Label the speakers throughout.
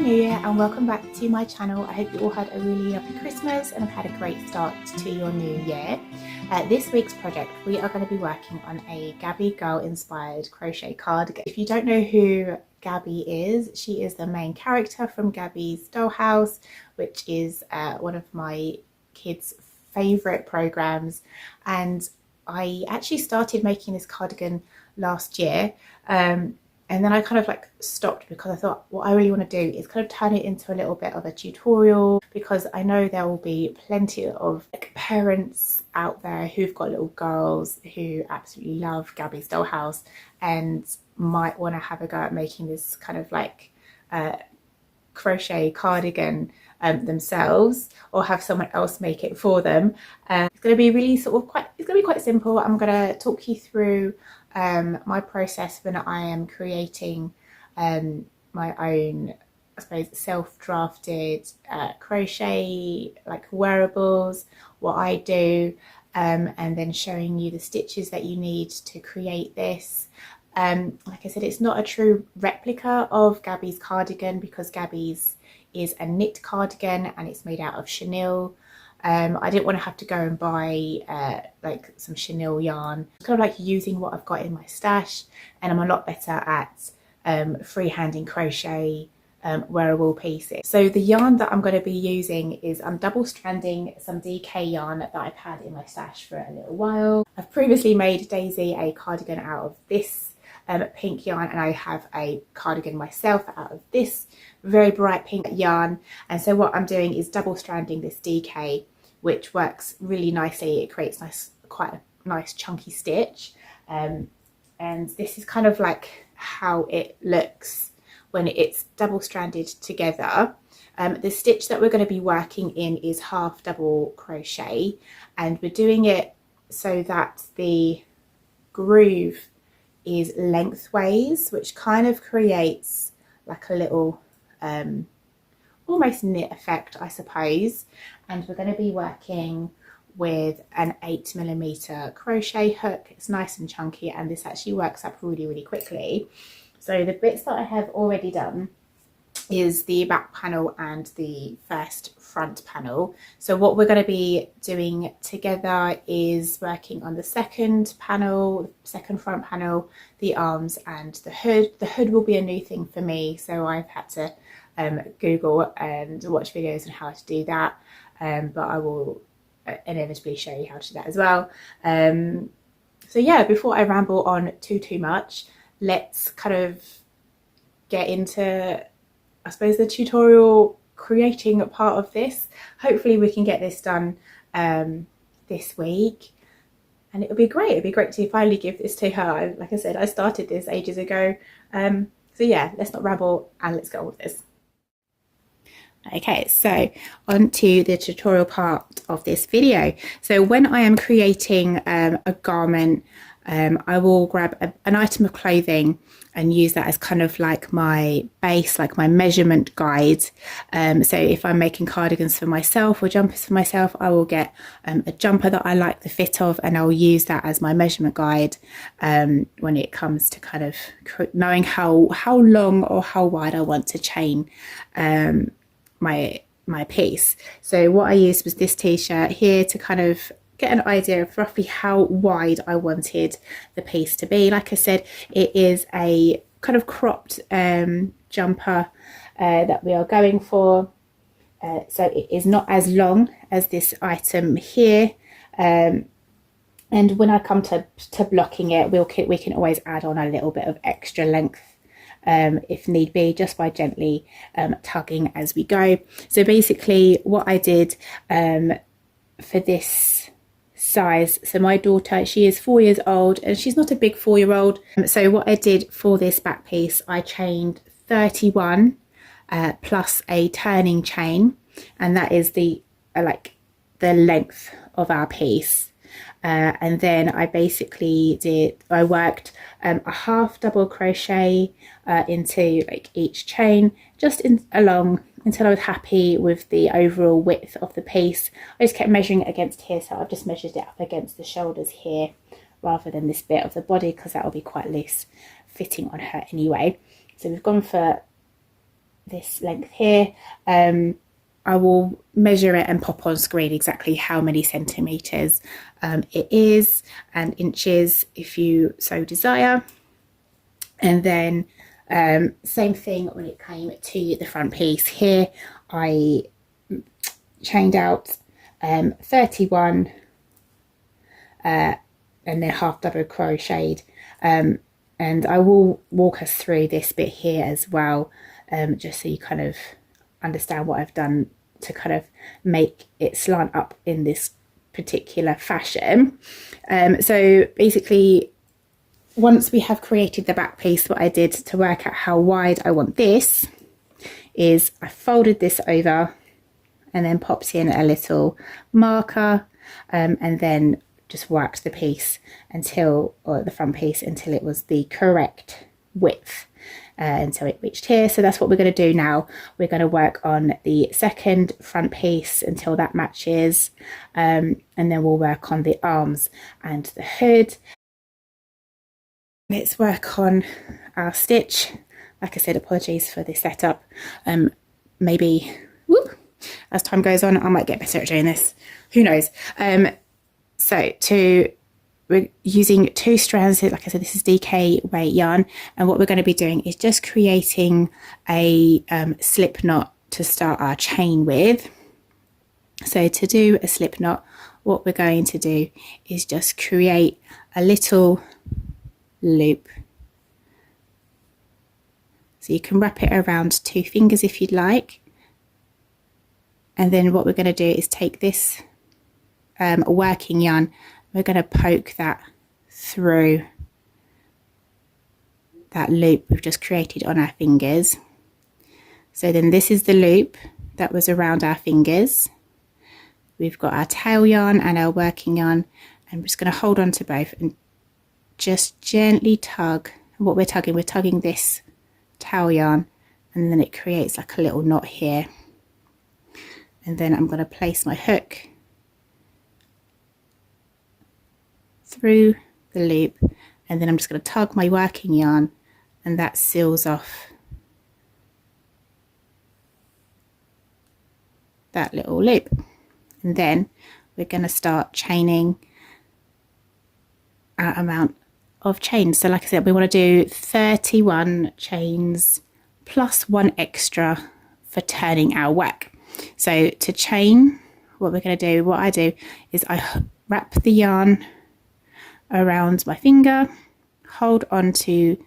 Speaker 1: New Year and welcome back to my channel. I hope you all had a really lovely Christmas and have had a great start to your new year. This week's project, we are going to be working on a Gabby girl inspired crochet cardigan. If you don't know who Gabby is, she is the main character from Gabby's Dollhouse, which is one of my kids' favourite programs, and I actually started making this cardigan last year. And then I kind of like stopped because I thought what I really want to do is kind of turn it into a little bit of a tutorial, because I know there will be plenty of like parents out there who've got little girls who absolutely love Gabby's Dollhouse and might want to have a go at making this kind of like crochet cardigan themselves, or have someone else make it for them. It's going to be really it's going to be quite simple. I'm going to talk you through my process when I am creating my own, I suppose, self-drafted crochet like wearables, what I do, and then showing you the stitches that you need to create this. Like I said, it's not a true replica of Gabby's cardigan because Gabby's is a knit cardigan and it's made out of chenille. I didn't want to have to go and buy like some chenille yarn. It's kind of like using what I've got in my stash, and I'm a lot better at freehanding crochet wearable pieces. So the yarn that I'm going to be using is I'm double stranding some DK yarn that I've had in my stash for a little while. I've previously made Daisy a cardigan out of this pink yarn, and I have a cardigan myself out of this very bright pink yarn. And so what I'm doing is double stranding this DK, which works really nicely. It creates quite a nice chunky stitch, and this is kind of like how it looks when it's double stranded together. The stitch that we're going to be working in is half double crochet, and we're doing it so that the groove is lengthways, which kind of creates like a little almost knit effect, I suppose. And we're going to be working with an 8mm crochet hook. It's nice and chunky, and this actually works up really quickly. So the bits that I have already done is the back panel and the first front panel. So what we're going to be doing together is working on the second panel, second front panel, the arms and the hood. The hood will be a new thing for me, so I've had to Google and watch videos on how to do that, but I will inevitably show you how to do that as well. So yeah, before I ramble on too much, let's kind of get into, I suppose, the tutorial creating part of this. Hopefully we can get this done this week, and it'll be great. It'd be great to finally give this to her. Like I said, I started this ages ago. So yeah, let's not ramble and let's get on with this. Okay, so on to the tutorial part of this video. So when I am creating a garment, I will grab an item of clothing and use that as kind of like my base, like my measurement guide. So if I'm making cardigans for myself or jumpers for myself, I will get a jumper that I like the fit of, and I'll use that as my measurement guide when it comes to kind of knowing how long or how wide I want to chain my piece. So what I used was this t-shirt here to kind of get an idea of roughly how wide I wanted the piece to be. Like I said, it is a kind of cropped jumper that we are going for. So it is not as long as this item here. And when I come to blocking it, we can always add on a little bit of extra length if need be, just by gently tugging as we go. So basically what I did for this size, so my daughter, she is 4 years old and she's not a big 4-year-old. So what I did for this back piece, I chained 31 plus a turning chain, and that is the like the length of our piece. And then I basically worked a half double crochet into like each chain, just along until I was happy with the overall width of the piece. I just kept measuring it against here, so I've just measured it up against the shoulders here rather than this bit of the body, because that will be quite loose fitting on her anyway. So we've gone for this length here. I will measure it and pop on screen exactly how many centimeters it is, and inches if you so desire. And then same thing when it came to the front piece. Here I chained out 31 and then half double crocheted, and I will walk us through this bit here as well, just so you kind of understand what I've done to kind of make it slant up in this particular fashion. So basically, once we have created the back piece, what I did to work out how wide I want this is I folded this over and then popped in a little marker, and then just worked the piece until, or the front piece, until it was the correct width, until it reached here. So that's what we're going to do now. We're going to work on the second front piece until that matches, and then we'll work on the arms and the hood. Let's work on our stitch. Like I said, apologies for the setup. Maybe as time goes on, I might get better at doing this. Who knows? So we're using 2 strands here. Like I said, this is DK weight yarn, and what we're going to be doing is just creating a slip knot to start our chain with. So to do a slip knot, what we're going to do is just create a little loop. So you can wrap it around 2 fingers if you'd like, and then what we're going to do is take this working yarn, we're going to poke that through that loop we've just created on our fingers. So then this is the loop that was around our fingers. We've got our tail yarn and our working yarn. I'm just going to hold on to both and just gently tug. And what we're tugging this tail yarn, and then it creates like a little knot here. And then I'm going to place my hook through the loop, and then I'm just going to tug my working yarn, and that seals off that little loop. And then we're going to start chaining our amount of chains. So like I said, we want to do 31 chains plus 1 extra for turning our work. So to chain, what we're going to do, what I do is I wrap the yarn around my finger, hold on to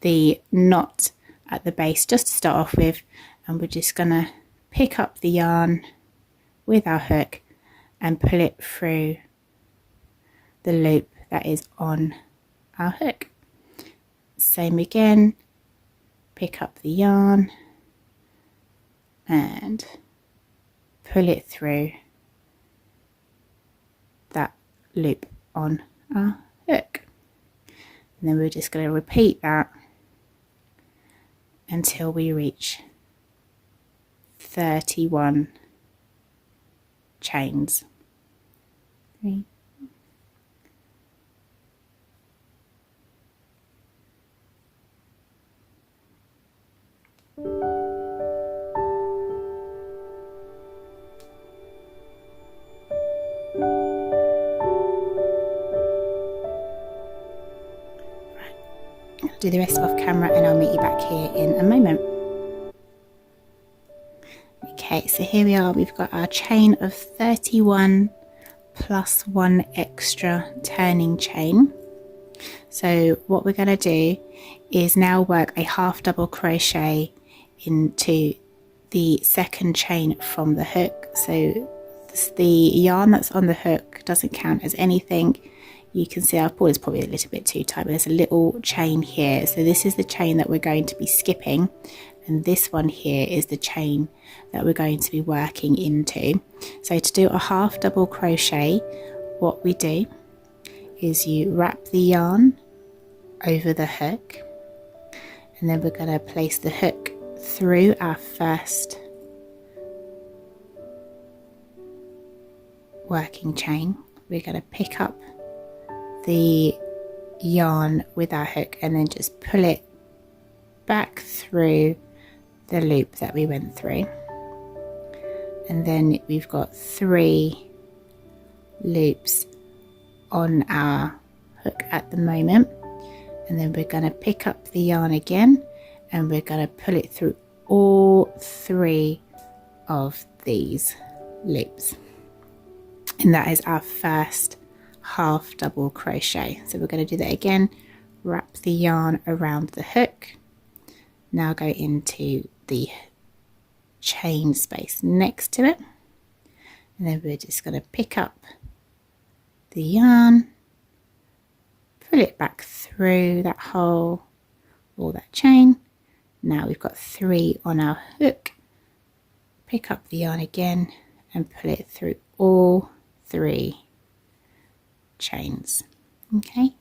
Speaker 1: the knot at the base just to start off with, and we're just going to pick up the yarn with our hook and pull it through the loop that is on our hook. Same again, pick up the yarn and pull it through that loop on our hook. And then we're just going to repeat that until we reach 31 chains. 3. Do the rest off camera and I'll meet you back here in a moment. Okay, so here we are, we've got our chain of 31 plus 1 extra turning chain. So what we're going to do is now work a half double crochet into the second chain from the hook. So the yarn that's on the hook doesn't count as anything. You can see I've pulled it's probably a little bit too tight, but there's a little chain here. So this is the chain that we're going to be skipping, and this one here is the chain that we're going to be working into. So to do a half double crochet, what we do is you wrap the yarn over the hook, and then we're going to place the hook through our first working chain. We're going to pick up the yarn with our hook and then just pull it back through the loop that we went through, and then we've got 3 loops on our hook at the moment, and then we're going to pick up the yarn again and we're going to pull it through all 3 of these loops, and that is our first half double crochet. So we're going to do that again, wrap the yarn around the hook, now go into the chain space next to it, and then we're just going to pick up the yarn, pull it back through that hole or that chain. Now we've got 3 on our hook, pick up the yarn again and pull it through all 3 chains. Okay,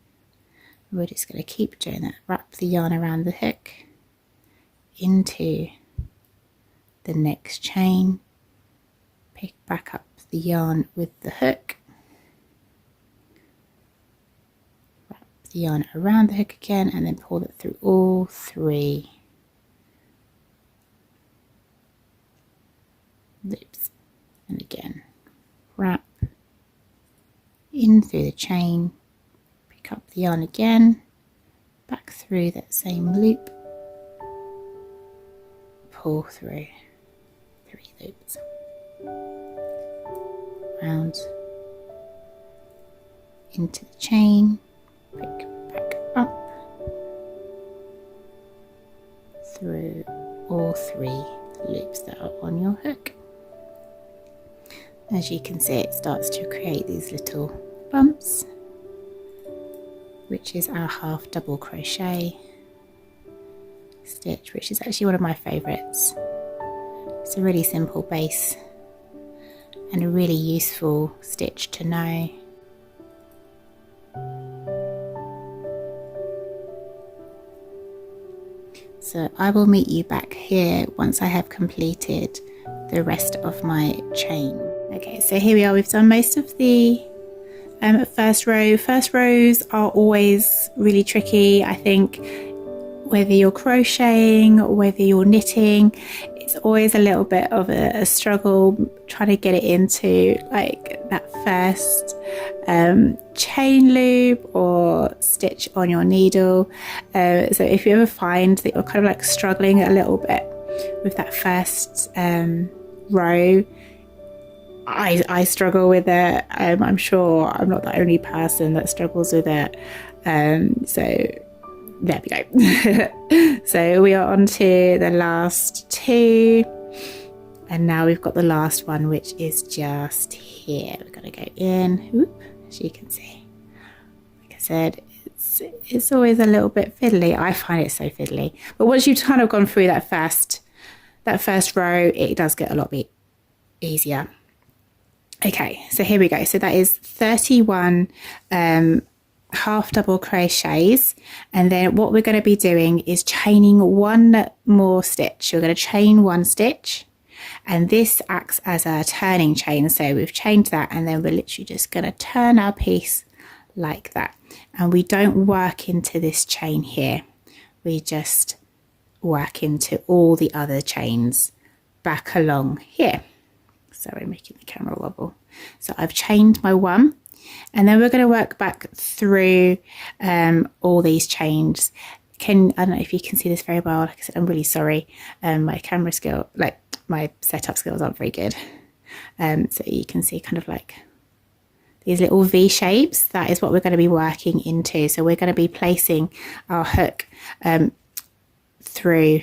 Speaker 1: we're just going to keep doing that, wrap the yarn around the hook into the next chain, pick back up the yarn with the hook, wrap the yarn around the hook again, and then pull it through all 3 loops, and again wrap in through the chain, pick up the yarn again, back through that same loop, pull through 3 loops, round into the chain, pick back up through all 3 loops that are on your hook. As you can see, it starts to create these little bumps, which is our half double crochet stitch, which is actually one of my favourites. It's a really simple base and a really useful stitch to know. So I will meet you back here once I have completed the rest of my chain. Okay, so here we are, we've done most of the first row. First rows are always really tricky, I think, whether you're crocheting or whether you're knitting. It's always a little bit of a struggle trying to get it into like that first chain loop or stitch on your needle. So if you ever find that you're kind of like struggling a little bit with that first row, I struggle with it. I'm sure I'm not the only person that struggles with it. So there we go. So we are on to the last 2, and now we've got the last one, which is just here. We're going to go in. Whoop, as you can see, like I said, it's always a little bit fiddly. I find it so fiddly, but once you've kind of gone through that first row, it does get a lot bit easier. Okay, so here we go. So that is 31 half double crochets, and then what we're going to be doing is chaining 1 more stitch. We're going to chain 1 stitch, and this acts as a turning chain. So we've chained that, and then we're literally just going to turn our piece like that, and we don't work into this chain here, we just work into all the other chains back along here. Sorry, making the camera wobble. So I've chained my 1, and then we're going to work back through all these chains. I don't know if you can see this very well. Like I said, I'm really sorry. My camera skill, like my setup skills aren't very good. So you can see kind of like these little V shapes. That is what we're going to be working into. So we're going to be placing our hook through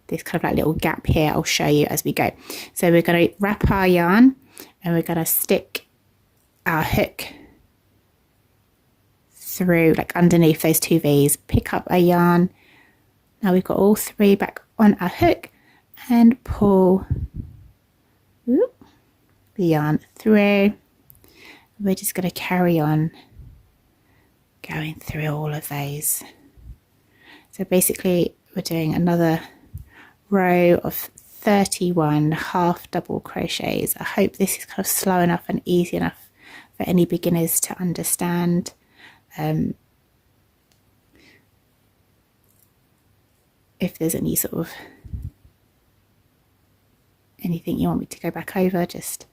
Speaker 1: this kind of like little gap here. I'll show you as we go. So we're going to wrap our yarn, and we're going to stick our hook through like underneath those 2 V's, pick up our yarn. Now we've got all 3 back on our hook, and pull the yarn through. We're just going to carry on going through all of those. So basically we're doing another row of 31 half double crochets. I hope this is kind of slow enough and easy enough for any beginners to understand. If there's any sort of anything you want me to go back over, just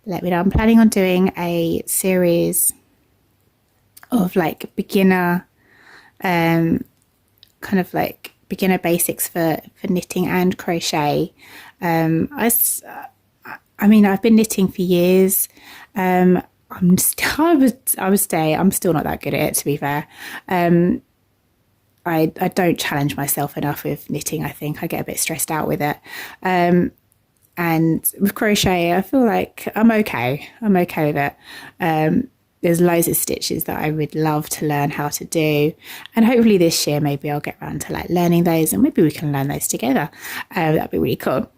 Speaker 1: let me know. I'm planning on doing a series of like beginner, kind of like beginner basics for knitting and crochet. I mean, I've been knitting for years. I would say I'm still not that good at it, to be fair. I don't challenge myself enough with knitting. I think I get a bit stressed out with it. And with crochet, I feel like I'm okay. I'm okay with it. There's loads of stitches that I would love to learn how to do. And hopefully this year, maybe I'll get around to like learning those, and maybe we can learn those together. That'd be really cool.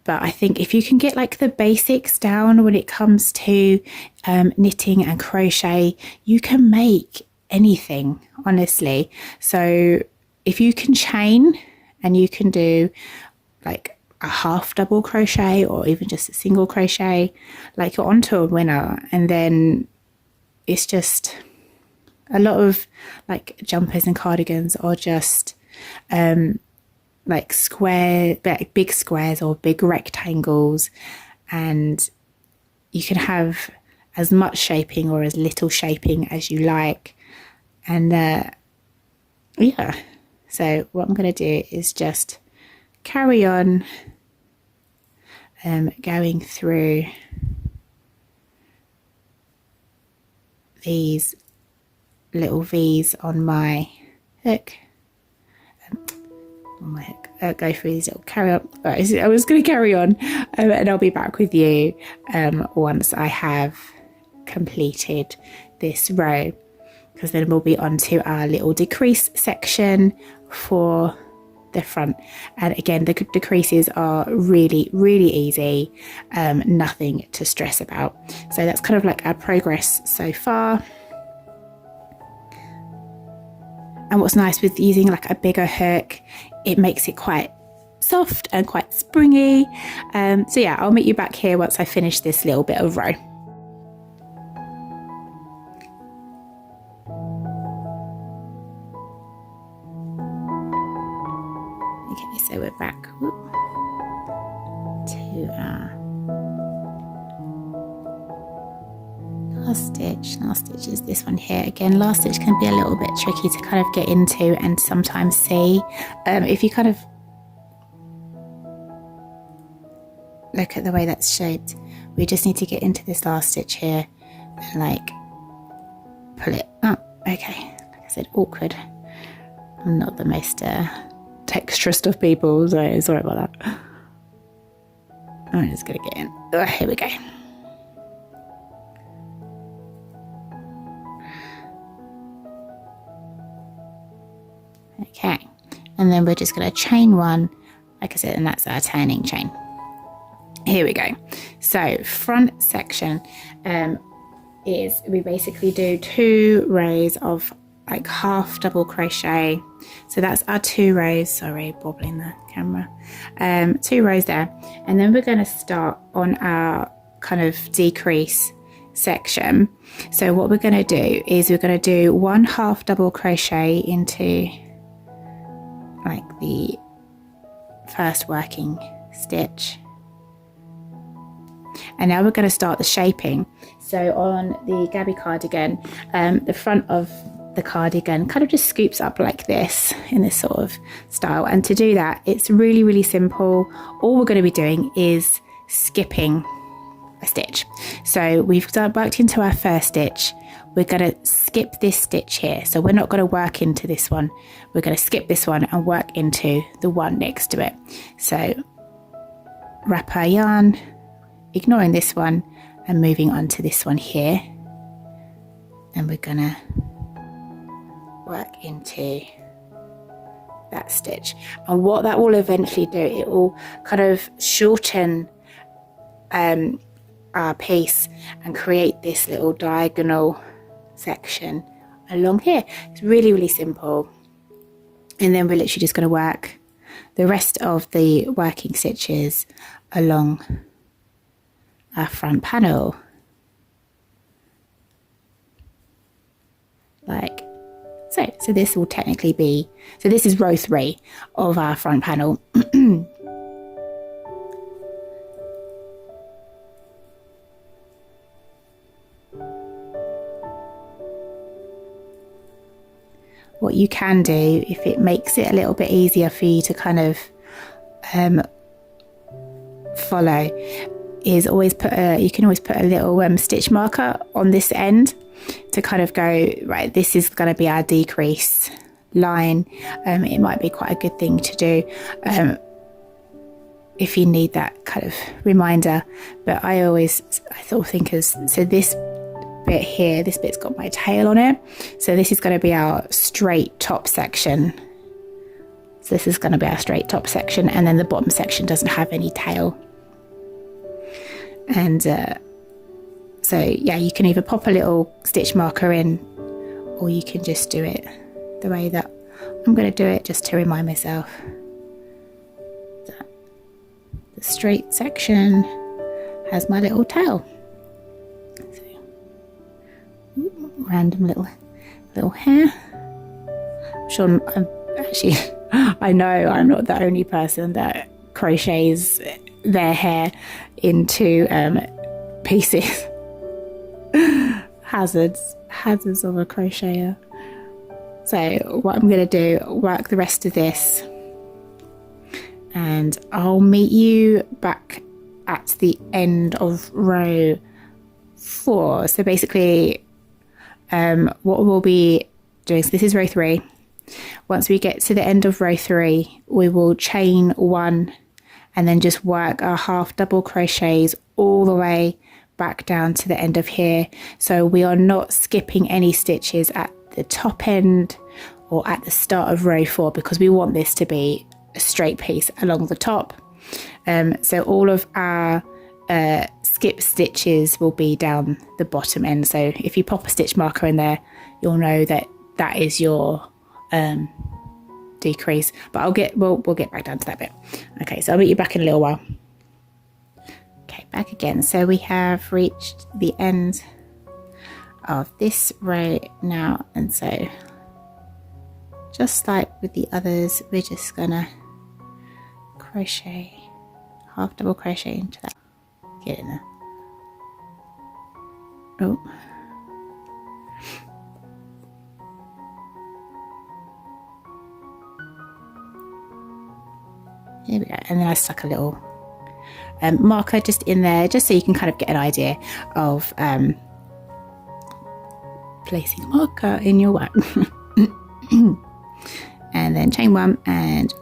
Speaker 1: But I think if you can get like the basics down when it comes to knitting and crochet, you can make anything, honestly. So if you can chain and you can do like a half double crochet or even just a single crochet, like you're onto a winner. And then it's just a lot of like jumpers and cardigans are just like big squares or big rectangles, and you can have as much shaping or as little shaping as you like. And yeah, so what I'm going to do is just carry on going through these little V's on my hook. Go through these little carry on. Right, I was going to carry on, and I'll be back with you once I have completed this row, because then we'll be on to our little decrease section for the front. And again, the decreases are really, really easy, nothing to stress about. So that's kind of like our progress so far. And what's nice with using like a bigger hook, it makes it quite soft and quite springy. So yeah, I'll meet you back here once I finish this little bit of row. Okay, so we're back to our last stitch. Last stitch is this one here. Again, last stitch can be a little bit tricky to kind of get into and sometimes see. If you kind of look at the way that's shaped, we just need to get into this last stitch here and like pull it up. Okay, like I said, awkward. I'm not the most dexterous of people, so sorry about that. I'm just gonna get in. Oh, here we go. Okay, and then we're just going to chain one, like I said, and that's our turning chain. Here we go. So front section is we basically do 2 rows of like half double crochet. So that's our 2 rows. Sorry, bobbling the camera. 2 rows there, and then we're going to start on our kind of decrease section. So what we're going to do is we're going to do 1 half double crochet into like the first working stitch, and now we're going to start the shaping. So on the Gabby cardigan, the front of the cardigan kind of just scoops up like this in this sort of style, and to do that it's really, really simple. All we're going to be doing is skipping a stitch. So we've worked into our first stitch, we're going to skip this stitch here. So we're not going to work into this one, we're going to skip this one and work into the one next to it. So wrap our yarn, ignoring this one and moving on to this one here, and we're going to work into that stitch. And what that will eventually do, it will kind of shorten our piece and create this little diagonal section along here. It's really, really simple. And then we're literally just going to work the rest of the working stitches along our front panel like so. So this will technically be, so this is row 3 of our front panel. what you can do, if it makes it a little bit easier for you to kind of follow, is always you can always put a little stitch marker on this end to kind of go, right, this is going to be our decrease line. It might be quite a good thing to do if you need that kind of reminder. But I sort of think as, so this bit here, this bit's got my tail on it, so this is going to be our straight top section. So this is going to be our straight top section, and then the bottom section doesn't have any tail. And so yeah, you can either pop a little stitch marker in, or you can just do it the way that I'm going to do it, just to remind myself that the straight section has my little tail. So, random little hair. I'm sure I know I'm not the only person that crochets their hair into pieces. hazards of a crocheter. So what I'm going to do, work the rest of this, and I'll meet you back at the end of row 4. So basically what we'll be doing, so this is row 3. Once we get to the end of row 3, we will chain 1 and then just work our half double crochets all the way back down to the end of here. So we are not skipping any stitches at the top end or at the start of row 4, because we want this to be a straight piece along the top. So all of our skip stitches will be down the bottom end. So if you pop a stitch marker in there, you'll know that that is your decrease. But we'll get back down to that bit. Okay, so I'll meet you back in a little while. Okay, back again. So we have reached the end of this row now, and so just like with the others, we're just gonna crochet, half double crochet into that, get in there. Oh, here we go. And then I stuck a little marker just in there, just so you can kind of get an idea of placing a marker in your work. And then chain 1 and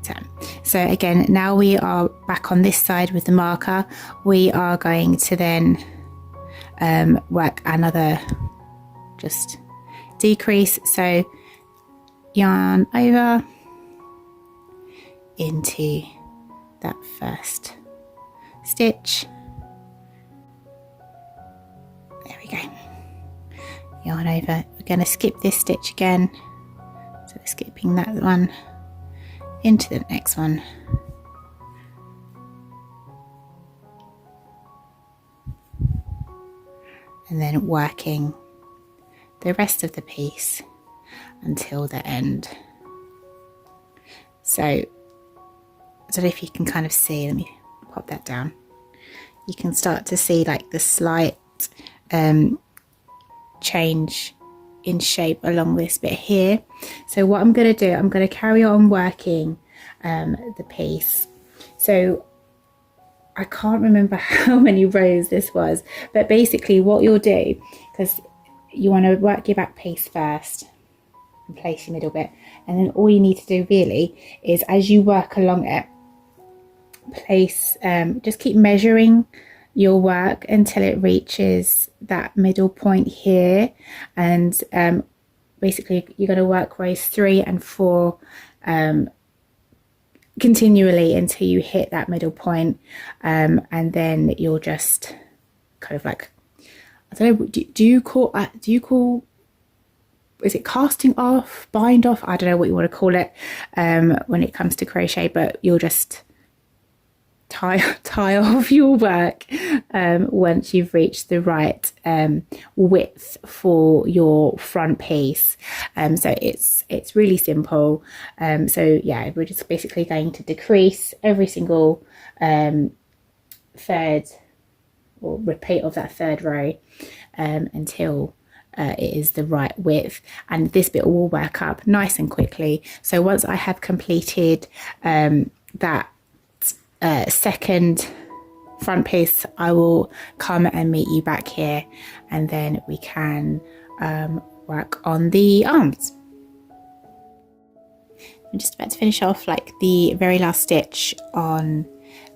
Speaker 1: turn. So again, now we are back on this side with the marker. We are going to then work another just decrease. So yarn over into that first stitch. There we go. Yarn over. We're going to skip this stitch again. So we're skipping that one into the next one. And then working the rest of the piece until the end. So I don't know if you can kind of see, let me pop that down. You can start to see like the slight change in shape along this bit here. So what I'm going to do, I'm going to carry on working the piece. So I can't remember how many rows this was, but basically what you'll do, because you want to work your back piece first and place your middle bit, and then all you need to do really is, as you work along it, place, just keep measuring your work until it reaches that middle point here. And basically you're going to work rows 3 and 4 continually until you hit that middle point, and then you'll just kind of like, I don't know, do you call is it casting off, bind off, I don't know what you want to call it when it comes to crochet, but you'll just tie off your work once you've reached the right width for your front piece. So it's really simple. So yeah, we're just basically going to decrease every single third or repeat of that third row until it is the right width, and this bit will work up nice and quickly. So once I have completed that second front piece, I will come and meet you back here, and then we can work on the arms. I'm just about to finish off like the very last stitch on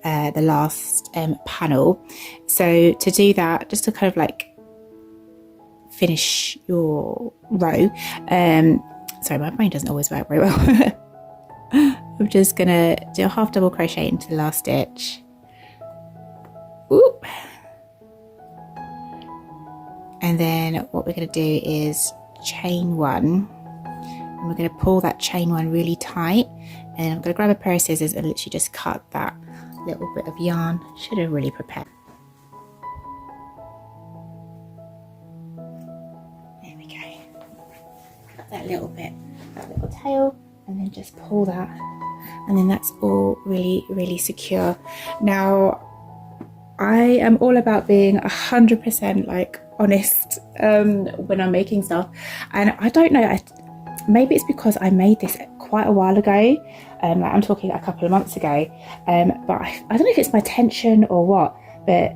Speaker 1: the last panel. So to do that, just to kind of like finish your row, sorry, my brain doesn't always work very well. I'm just gonna do a half double crochet into the last stitch. Ooh. And then what we're going to do is chain one, and we're going to pull that chain one really tight, and I'm going to grab a pair of scissors and literally just cut that little bit of yarn. Should have really prepared. There we go. Cut that little bit, that little tail, and then just pull that, and then that's all really secure. Now I am all about being 100% like honest when I'm making stuff, and I don't know, maybe it's because I made this quite a while ago, like I'm talking a couple of months ago, but I don't know if it's my tension or what, but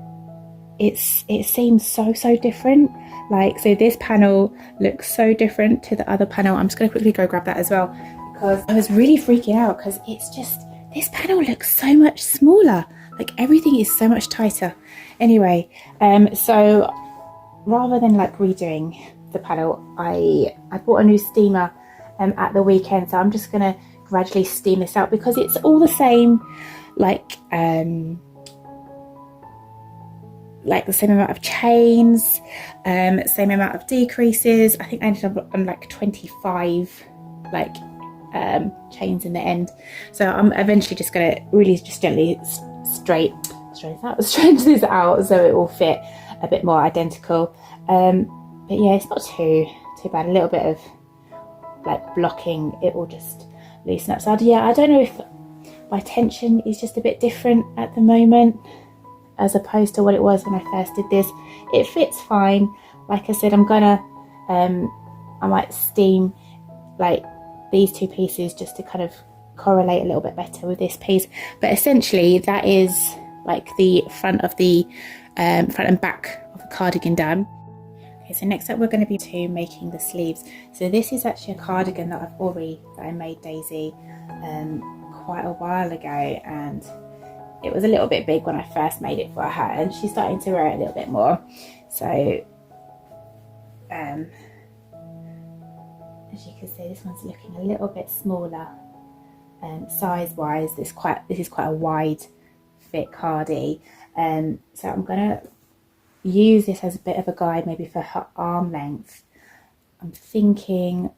Speaker 1: it seems so different. Like, so this panel looks so different to the other panel. I'm just going to quickly go grab that as well, because I was really freaking out, because it's just, this panel looks so much smaller. Like everything is so much tighter. Anyway, so rather than like redoing the panel, I bought a new steamer at the weekend, so I'm just gonna gradually steam this out, because it's all the same, like the same amount of chains, same amount of decreases. I think I ended up on like 25 like chains in the end, so I'm eventually just gonna really just gently stretch this out so it will fit a bit more identical, but yeah, it's not too bad. A little bit of like blocking, it will just loosen up. So yeah, I don't know if my tension is just a bit different at the moment as opposed to what it was when I first did this. It fits fine. Like I said, I'm gonna I might steam like these two pieces just to kind of correlate a little bit better with this piece, but essentially that is like the front of the front and back of the cardigan done. Okay, so next up we're going to be making the sleeves. So this is actually a cardigan that I made Daisy quite a while ago, and it was a little bit big when I first made it for her, and she's starting to wear it a little bit more. So as you can see, this one's looking a little bit smaller size wise. This is quite a wide fit cardi, so I'm gonna use this as a bit of a guide maybe for her arm length. I'm thinking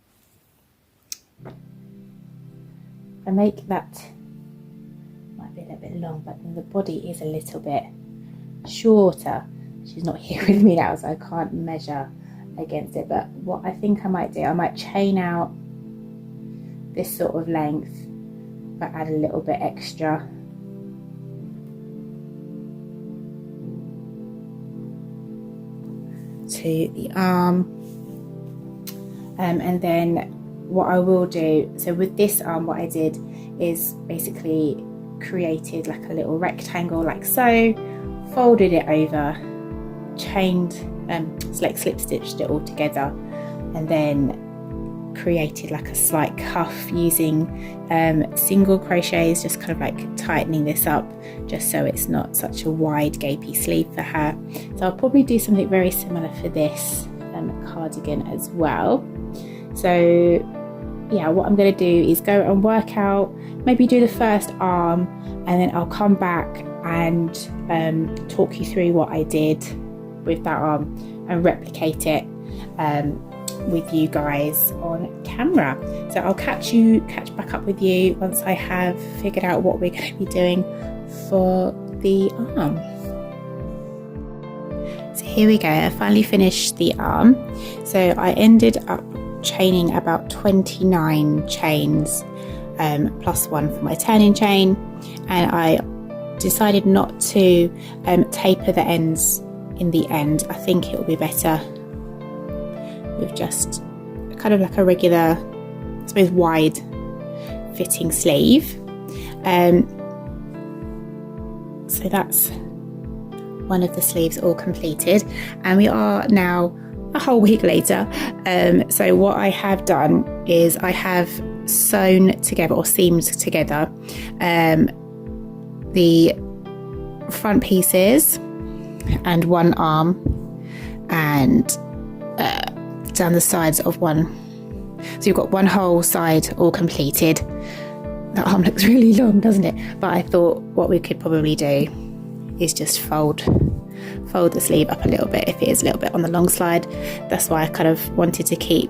Speaker 1: I make that, might be a little bit long, but then the body is a little bit shorter. She's not here with me now, so I can't measure against it, but what I think I might do, I might chain out this sort of length but add a little bit extra. To the arm, and then what I will do, so with this arm what I did is basically created like a little rectangle like so, folded it over, chained, like slip stitched it all together, and then created like a slight cuff using single crochets, just kind of like tightening this up just so it's not such a wide gapey sleeve for her. So I'll probably do something very similar for this cardigan as well. So yeah, what I'm going to do is go and work out, maybe do the first arm, and then I'll come back and talk you through what I did with that arm and replicate it with you guys on camera. So I'll catch back up with you once I have figured out what we're going to be doing for the arm. So here we go, I finally finished the arm. So I ended up chaining about 29 chains plus one for my turning chain, and I decided not to taper the ends in the end. I think it will be better with just kind of like a regular, I suppose, wide fitting sleeve. So that's one of the sleeves all completed, and we are now a whole week later. So what I have done is I have sewn together or seamed together the front pieces and one arm, and down the sides of one. So you've got one whole side all completed. That arm looks really long, doesn't it? But I thought what we could probably do is just fold the sleeve up a little bit if it is a little bit on the long side. That's why I kind of wanted to keep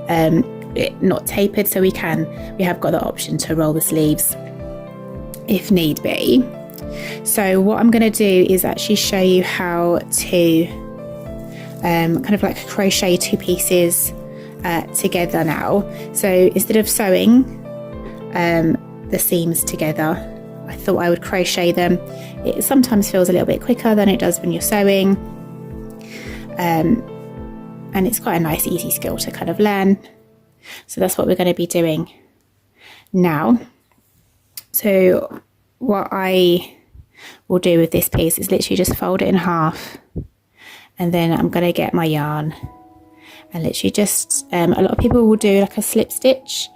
Speaker 1: it not tapered, so we have got the option to roll the sleeves if need be. So what I'm going to do is actually show you how to kind of like crochet two pieces together now. So instead of sewing the seams together, I thought I would crochet them. It sometimes feels a little bit quicker than it does when you're sewing, and it's quite a nice easy skill to kind of learn. So that's what we're going to be doing now. So what I will do with this piece is literally just fold it in half, and then I'm going to get my yarn and literally just a lot of people will do like a slip stitch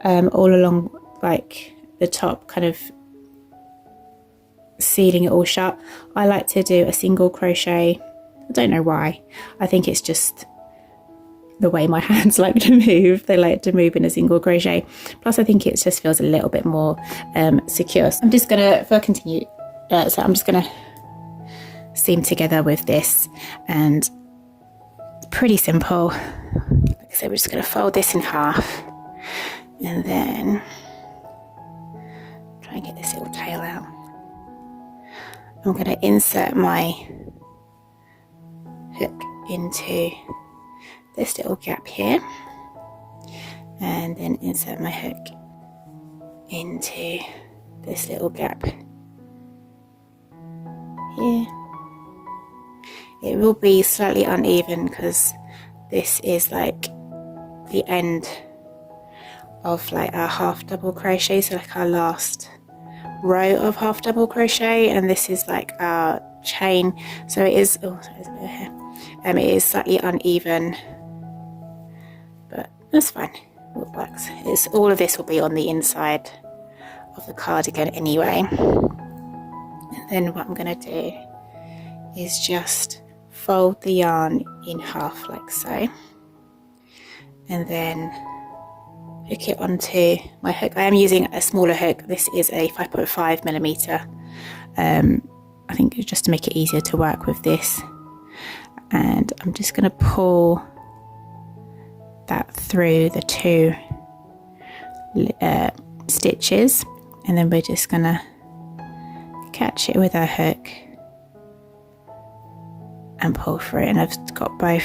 Speaker 1: all along like the top, kind of sealing it all shut. I like to do a single crochet. I don't know why. I think it's just the way my hands like to move. They like to move in a single crochet. Plus I think it just feels a little bit more secure. So I'm just gonna, so I'm just gonna seam together with this, and it's pretty simple. Like I said, we're just gonna fold this in half and then try and get this little tail out. I'm going to insert my hook into this little gap here, and then insert my hook into this little gap here. It will be slightly uneven because this is like the end of like our half double crochet, so like our last row of half double crochet, and this is like our chain, so it is, oh sorry, there's a bit of hair. It is slightly uneven, but that's fine, it works. All of this will be on the inside of the cardigan anyway. And then what I'm going to do is just fold the yarn in half like so, and then hook it onto my hook. I am using a smaller hook. This is a 5.5mm. I think just to make it easier to work with this. And I'm just going to pull that through the two stitches, and then we're just going to catch it with our hook and pull through it. And I've got both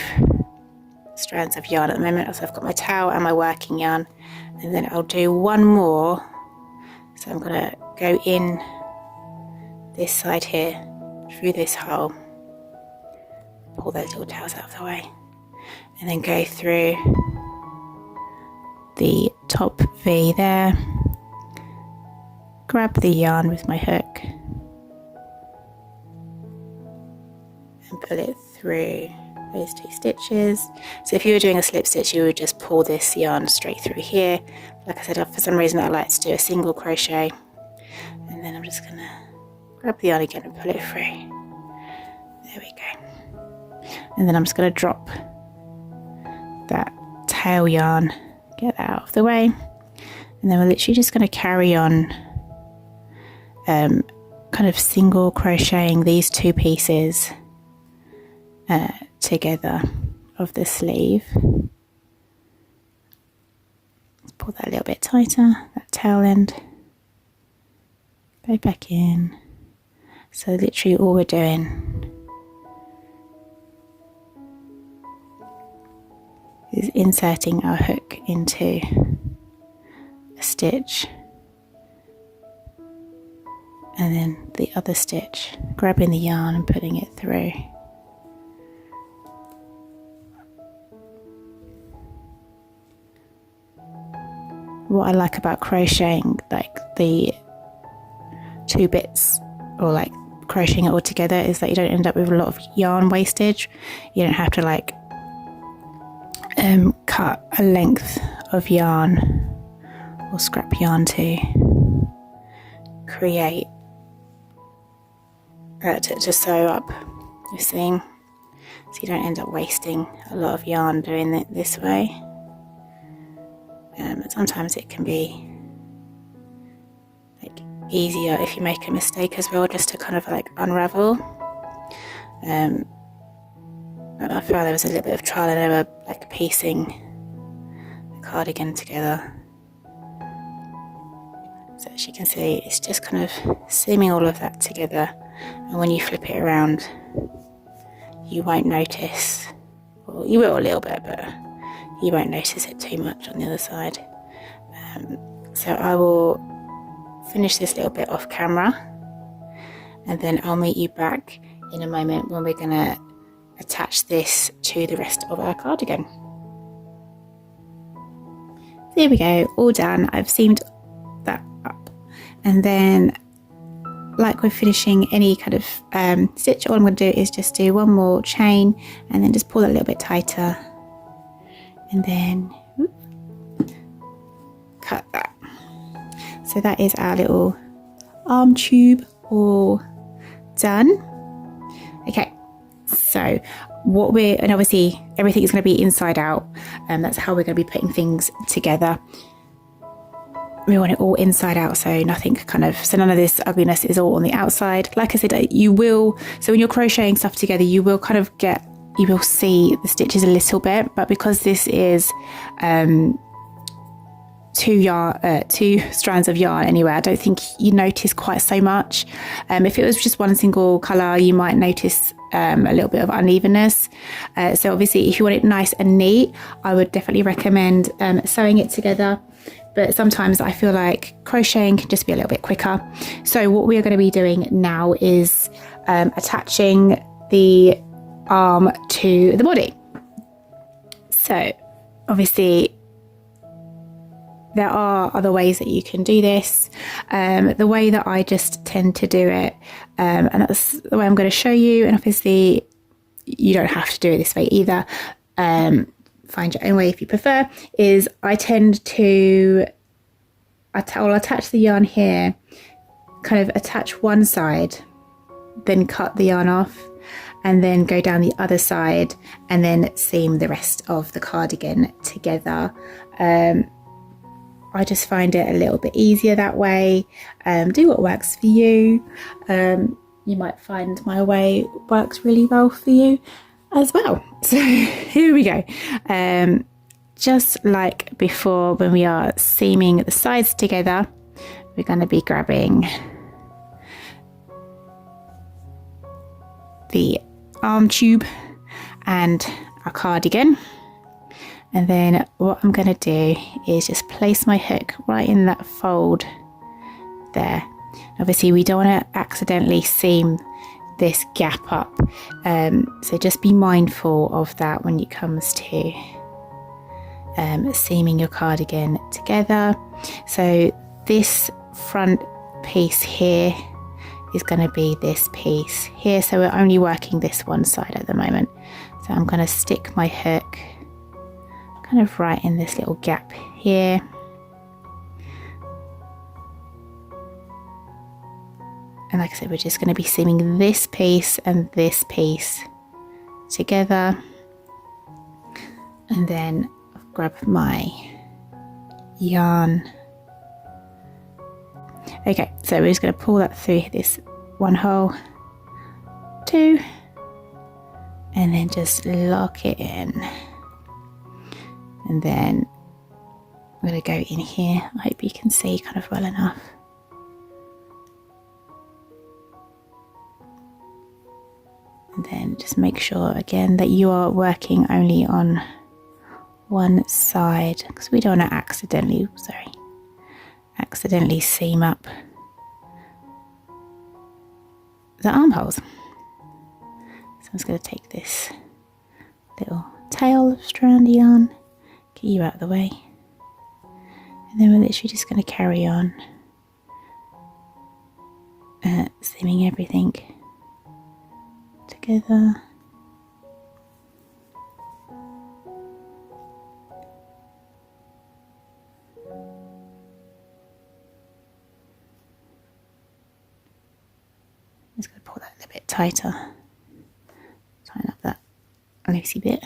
Speaker 1: strands of yarn at the moment, so I've got my towel and my working yarn, and then I'll do one more. So I'm going to go in this side here through this hole, pull those little towels out of the way, and then go through the top V there, grab the yarn with my hook and pull it through those two stitches. So if you were doing a slip stitch, you would just pull this yarn straight through here. Like I said, for some reason I like to do a single crochet, and then I'm just going to grab the yarn again and pull it through. There we go. And then I'm just going to drop that tail yarn, get that out of the way, and then we're literally just going to carry on kind of single crocheting these two pieces together of the sleeve. Let's pull that a little bit tighter, that tail end, go back in. So literally all we're doing is inserting our hook into a stitch, and then the other stitch, grabbing the yarn and putting it through. what I like about crocheting like the two bits, or like crocheting it all together, is that you don't end up with a lot of yarn wastage. You don't have to like cut a length of yarn or scrap yarn to create to sew up your seam, so you don't end up wasting a lot of yarn doing it this way. Sometimes it can be like easier if you make a mistake as well, just to kind of like unravel. I feel there was a little bit of trial and error, like piecing the cardigan together. So as you can see, it's just kind of seaming all of that together, and when you flip it around, you won't notice, well, you will a little bit, but you won't notice it too much on the other side. So I will finish this little bit off camera, and then I'll meet you back in a moment when we're going to attach this to the rest of our cardigan. There we go, all done. I've seamed that up, and then like we're finishing any kind of stitch, all I'm going to do is just do one more chain and then just pull that a little bit tighter, and then cut that. So that is our little arm tube all done. Okay, so what and obviously everything is going to be inside out, and that's how we're going to be putting things together. We want it all inside out, so nothing kind of, so none of this ugliness is all on the outside. Like I said, you will, so when you're crocheting stuff together, you will kind of you will see the stitches a little bit, but because this is two strands of yarn anyway, I don't think you notice quite so much. If it was just one single colour, you might notice a little bit of unevenness. So obviously if you want it nice and neat, I would definitely recommend sewing it together. But sometimes I feel like crocheting can just be a little bit quicker. So what we are going to be doing now is attaching the arm to the body. So obviously there are other ways that you can do this. The way that I just tend to do it, and that's the way I'm going to show you, and obviously you don't have to do it this way either. Find your own way if you prefer, is I tend to, I'll attach the yarn here, kind of attach one side, then cut the yarn off, and then go down the other side and then seam the rest of the cardigan together. I just find it a little bit easier that way. Do what works for you. You might find my way works really well for you as well. So here we go. Just like before, when we are seaming the sides together, we're going to be grabbing the arm tube and our cardigan, and then what I'm going to do is just place my hook right in that fold there. Obviously we don't want to accidentally seam this gap up, so just be mindful of that when it comes to seaming your cardigan together. So this front piece here is going to be this piece here, so we're only working this one side at the moment. So I'm going to stick my hook kind of right in this little gap here, and like I said, we're just going to be seaming this piece and this piece together, and then I'll grab my yarn. Okay, so we're just going to pull that through this one hole, two, and then just lock it in, and then I'm going to go in here. I hope you can see kind of well enough. And then just make sure again that you are working only on one side, because we don't want to accidentally seam up the armholes. So I'm just going to take this little tail of strand yarn, get you out of the way, And then we're literally just going to carry on seaming everything together. I'm just going to pull that a little bit tighter, tighten up that loosey bit.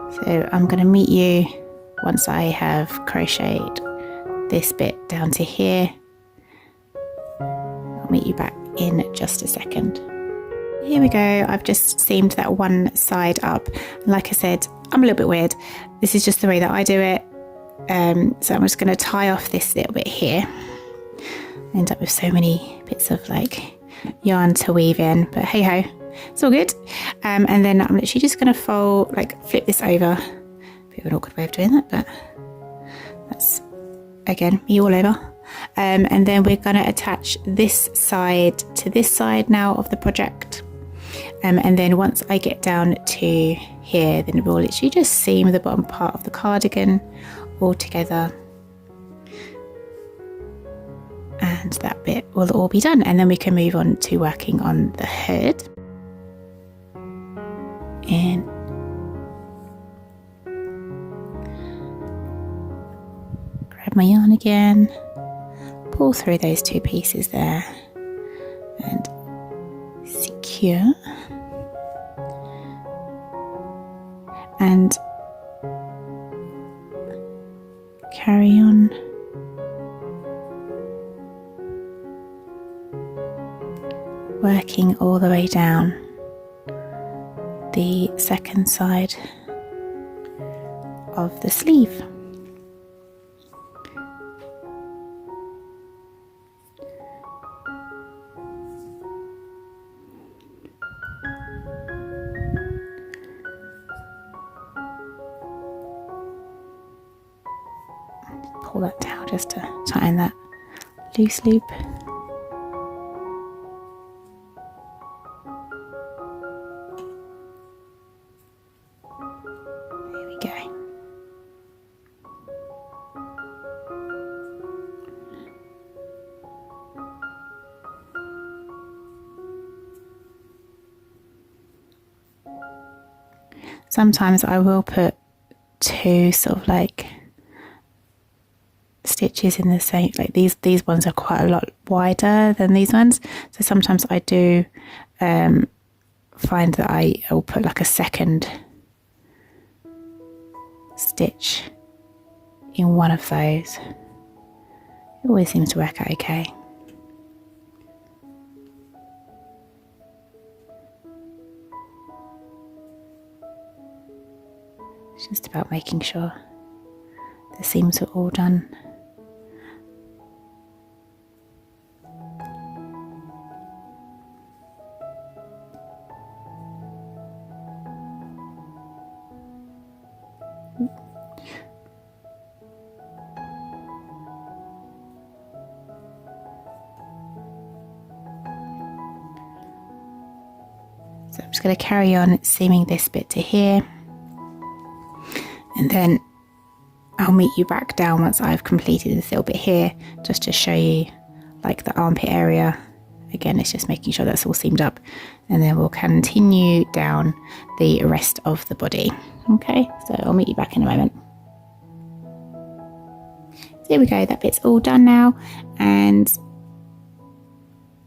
Speaker 1: So I'm going to meet you once I have crocheted this bit down to here. I'll meet you back in just a second. Here we go, I've just seamed that one side up. Like I said, I'm a little bit weird. This is just the way that I do it. So I'm just going to tie off this little bit here. I end up with so many bits of like yarn to weave in, but hey ho. It's all good. And then I'm literally just going to fold, like flip this over. Bit of an awkward way of doing that, but that's, again, me all over. And then we're going to attach this side to this side now of the project. And then once I get down to here, then we'll literally just seam the bottom part of the cardigan all together. And that bit will all be done. And then we can move on to working on the hood. And grab my yarn again, pull through those two pieces there and secure, and carry on working all the way down the second side of the sleeve. Pull that down just to tighten that loose loop. Sometimes I will put two sort of like stitches in the same, like these ones are quite a lot wider than these ones, so sometimes I do find that I'll put like a second stitch in one of those. It always seems to work out okay. It's just about making sure the seams are all done. So I'm just going to carry on seaming this bit to here. And then I'll meet you back down once I've completed this little bit here, just to show you like the armpit area. Again, it's just making sure that's all seamed up, and then we'll continue down the rest of the body. Okay, so I'll meet you back in a moment. So here we go, that bit's all done now, and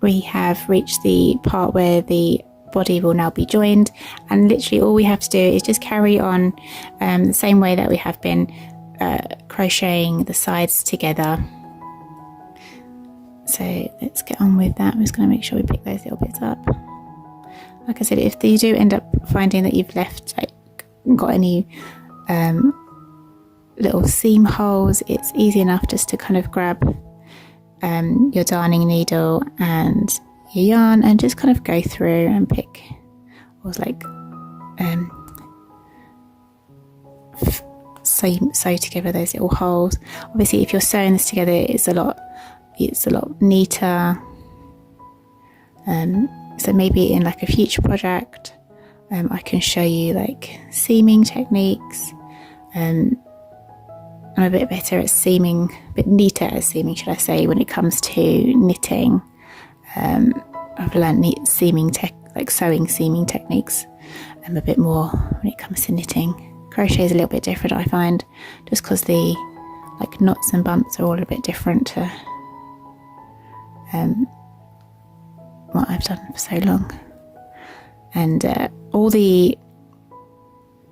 Speaker 1: we have reached the part where the body will now be joined, and literally all we have to do is just carry on the same way that we have been crocheting the sides together. So let's get on with that. I'm just going to make sure we pick those little bits up. Like I said, if you do end up finding that you've left got any little seam holes, it's easy enough just to kind of grab your darning needle and your yarn, and just kind of go through and pick, or like sew together those little holes. Obviously, if you're sewing this together, it's a lot neater. So maybe in like a future project, I can show you like seaming techniques. I'm a bit better at seaming, a bit neater at seaming, should I say, when it comes to knitting. I've learned sewing seaming techniques a bit more when it comes to knitting. Crochet is a little bit different, I find, just because the like knots and bumps are all a bit different to what I've done for so long. And all the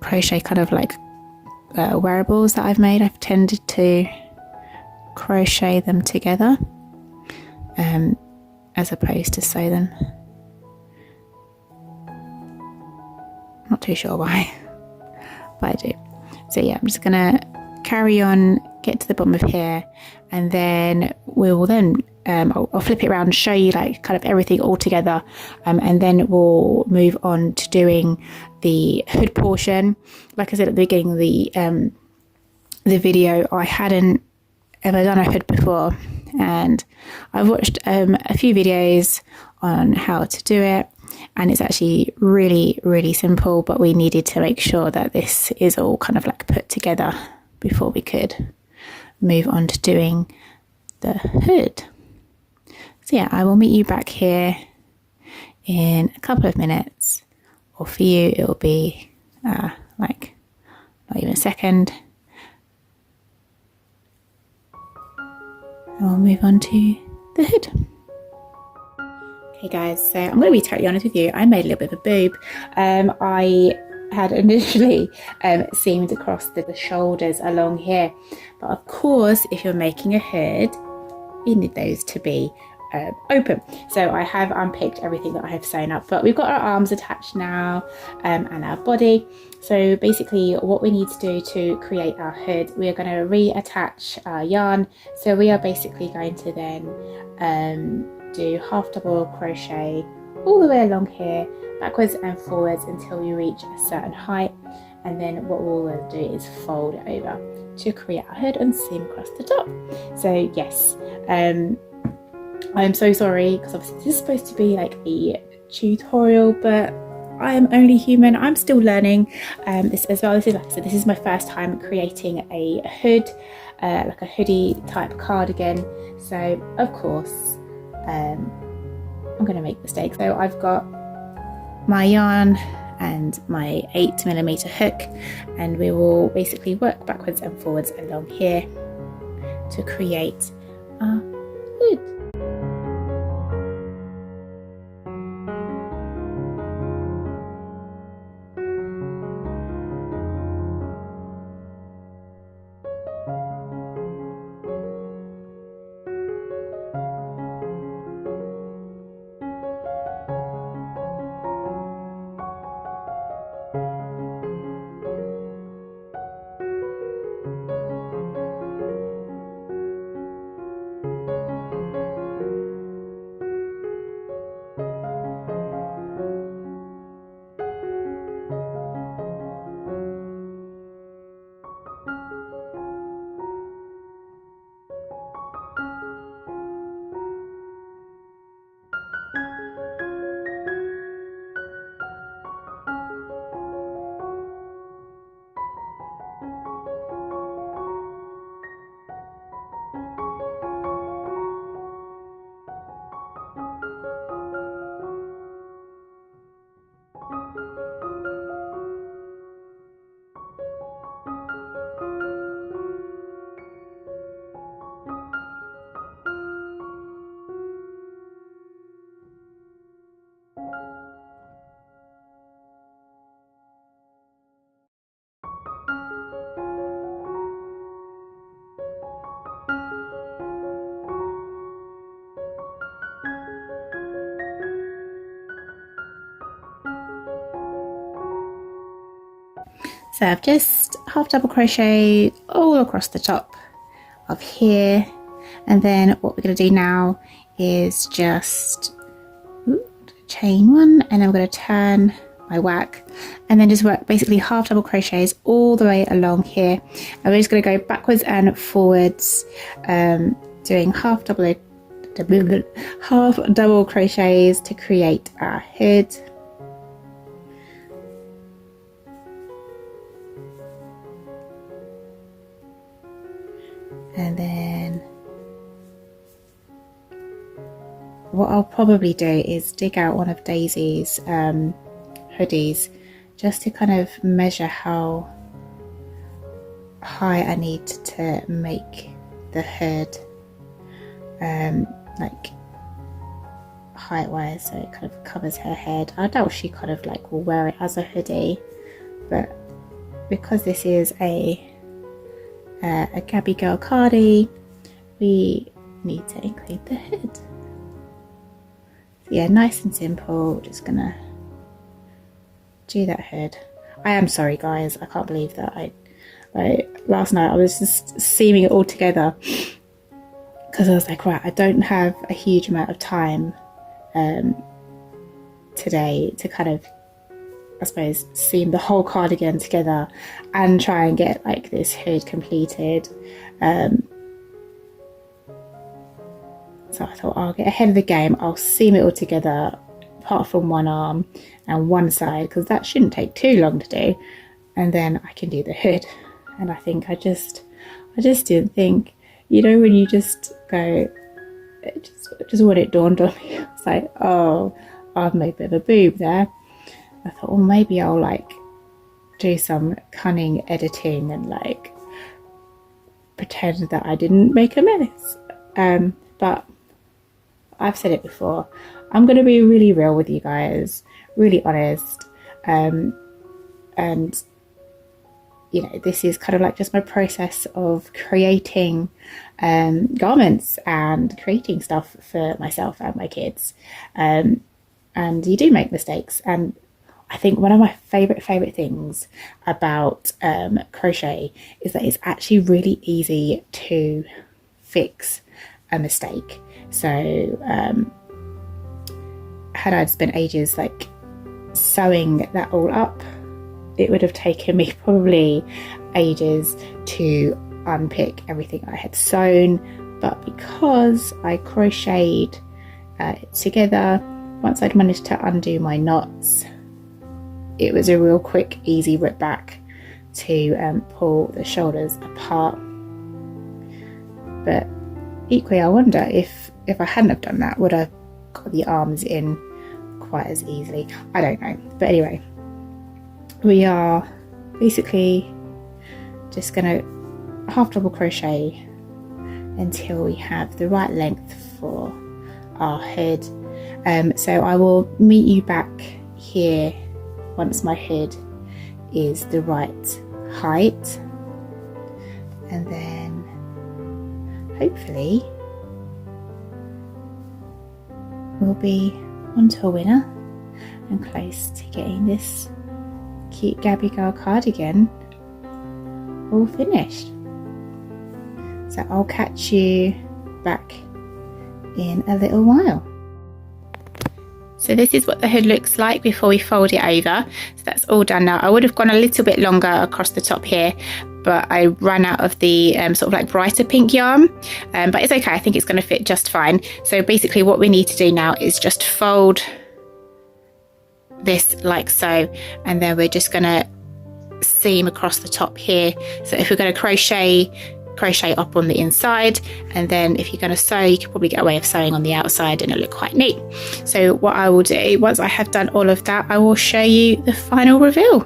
Speaker 1: crochet kind of like wearables that I've made, I've tended to crochet them together as opposed to sew them. Not too sure why, but I do. So yeah, I'm just gonna carry on, get to the bottom of here, and then we'll I'll flip it around and show you like kind of everything all together, and then we'll move on to doing the hood portion. Like I said at the beginning of the video, I hadn't ever done a hood before, and I've watched a few videos on how to do it, and it's actually really simple, but we needed to make sure that this is all kind of like put together before we could move on to doing the hood. So yeah, I will meet you back here in a couple of minutes, or for you it'll be like not even a second. And we'll move on to the hood. Okay guys, so I'm going to be totally honest with you, I made a little bit of a boob. I had initially seamed across the shoulders along here, but of course if you're making a hood, you need those to be open. So I have unpicked everything that I have sewn up, but we've got our arms attached now, and our body. So basically what we need to do to create our hood, we are going to reattach our yarn. So we are basically going to then do half double crochet all the way along here, backwards and forwards until you reach a certain height, and then what we'll do is fold it over to create our hood and seam across the top. So yes, I'm so sorry, because obviously this is supposed to be like a tutorial, but I am only human. I'm still learning this as well. This is, like I said, this is my first time creating a hood, like a hoodie type cardigan. So of course I'm going to make mistakes. So I've got my yarn and my 8mm hook, and we will basically work backwards and forwards along here to create our hood. So I've just half double crocheted all across the top of here, And then what we're going to do now is just chain one, and then we're going to turn my work and then just work basically half double crochets all the way along here, and we're just going to go backwards and forwards, doing half double crochets to create our hood. And then what I'll probably do is dig out one of Daisy's hoodies just to kind of measure how high I need to make the hood, like height wise, so it kind of covers her head. I doubt she kind of like will wear it as a hoodie, but because this is a Gabby girl cardi, we need to include the hood. So yeah, nice and simple, just gonna do that hood. I am sorry guys, I can't believe that last night I was just seaming it all together because I was like, right, I don't have a huge amount of time today to kind of, I suppose, seam the whole cardigan together and try and get like this hood completed. So I thought I'll get ahead of the game, I'll seam it all together apart from one arm and one side, because that shouldn't take too long to do, and then I can do the hood. And I think I just didn't think, you know, when you just go, just when it dawned on me, it's like, oh, I've made a bit of a boob there. I thought, well, maybe I'll like do some cunning editing and like pretend that I didn't make a mess. But I've said it before, I'm going to be really real with you guys, really honest. And you know, this is kind of like just my process of creating garments and creating stuff for myself and my kids. And you do make mistakes, and I think one of my favorite things about crochet is that it's actually really easy to fix a mistake. So had I spent ages like sewing that all up, it would have taken me probably ages to unpick everything I had sewn. But because I crocheted it together, once I'd managed to undo my knots, it was a real quick, easy rip back to pull the shoulders apart. But equally, I wonder if I hadn't have done that, would I have got the arms in quite as easily? I don't know. But anyway, we are basically just gonna half double crochet until we have the right length for our hood. So I will meet you back here once my hood is the right height, and then hopefully we'll be onto a winner and close to getting this cute Gabby girl cardigan all finished. So I'll catch you back in a little while. So this is what the hood looks like before we fold it over. So that's all done now. I would have gone a little bit longer across the top here, but I ran out of the sort of like brighter pink yarn, but it's okay, I think it's going to fit just fine. So basically what we need to do now is just fold this like so, and then we're just going to seam across the top here. So if we're going to crochet up on the inside, and then if you're going to sew, you can probably get away with sewing on the outside and it'll look quite neat. So what I will do, once I have done all of that, I will show you the final reveal.